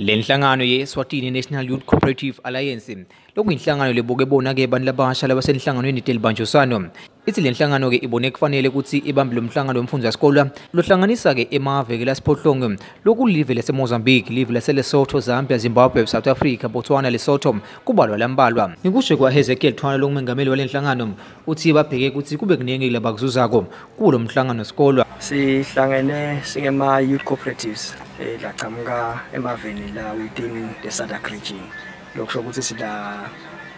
Le nhlangano ye-Eswatini National Youth Cooperative Alliance lokuyinhlangano lebuke bona-ke abantu labasha labasenhlanganweni Telibanjosano. Ithi le nhlangano-ke ibone kufanele ukuthi ibambe lo mhlangano womfundo yasikole lohlanganisa-ke emave-ke lasiphohlongo lokulive laseMozambique, live laseLesotho, Zambia, Zimbabwe, South Africa, Botswana, Lesotho kubalwa lambalwa. Ngikusho kwa-Hezekiel Thwana longumengameli wale nhlangano uthi babheke ukuthi kube kuningi labakuzuzako kulo mhlangano sikolwa. Sihlangene singema-youth cooperatives laqhamuka emaveni la within the SADC region. Lokusho ukuthi sila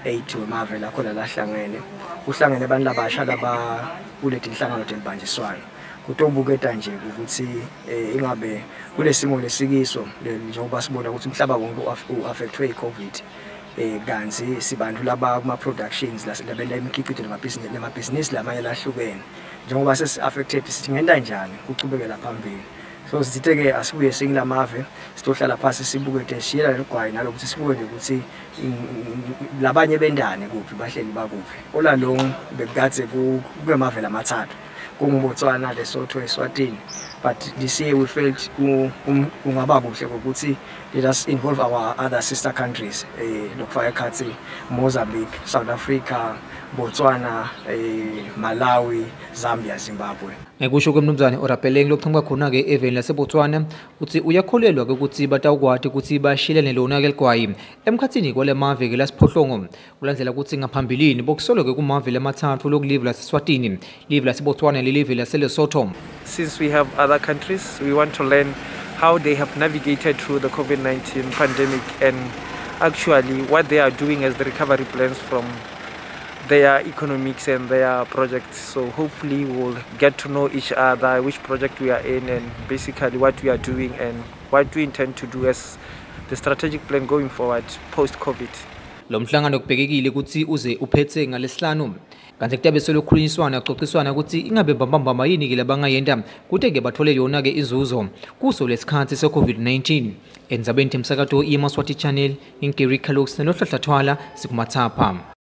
8 wemave lakhona lahlangene. Kuhlangene abantu labasha laba kuleti inhlangano Telibanjiswana. Kutobuketa nje ukuthi ingabe kulesimo lesikiso njengoba sibona ukuthi umhlaba wonke uaffectwe iCovid. Kanzi sibantu laba kuma productions lasebenzela imikhiqizo nemabhizinisi lamanye lahlukene. Njengoba sesi-affected sithi ngenta njani kuqhubekela phambili. So sithike asibuye singilamave sitohlala phansi sibukete shiyela legwayi nalokuthi sibukele ukuthi labanye bendane kuphi bahleli bakuphi. Ola long bekade kumave lamathathu kunguBotswana, Lesotho, Eswatini, but this year we felt kungaba kuhle ukuthi let us involve our other sister countries lokufaka ekhathi Mozambique, South Africa, Botswana, Malawi, Zambia, Zimbabwe. Ngekusho kwemnumzane uRapeleng lokuchamuka khona-ke eveni laseBotswana uthi uyakholelwa-ke ukuthi batawukwati ukuthi bashilene lona-ke ligwayi emkhathini kwale mave-ke lasiphohlongo kulandlela ukuthi ngaphambilini bokusolo-ke kumave lamathathu lokulive laseSwatini, live laseBotswana lelive laseLesotho. Since we have other countries, we want to learn how they have navigated through the COVID-19 pandemic and actually what they are doing as the recovery plans from their economics and their projects. So hopefully we'll get to know each other, which project we are in and basically what we are doing and what we intend to do as the strategic plan going forward post-COVID. Lo mhlangano kubhekekile ukuthi uze uphethe ngalesihlanu. Kanti kutabe solokhulunyiswana xoxiswana ukuthi ingabe mbambamba yini-ke labangayenda kuthi-ke bathole yona-ke izuzo kuso lesikhathi se-COVID-19. Endzabeni temsakato iMaswati Channel, Ingeri Kalux noHlohla Thwala sikumathapha.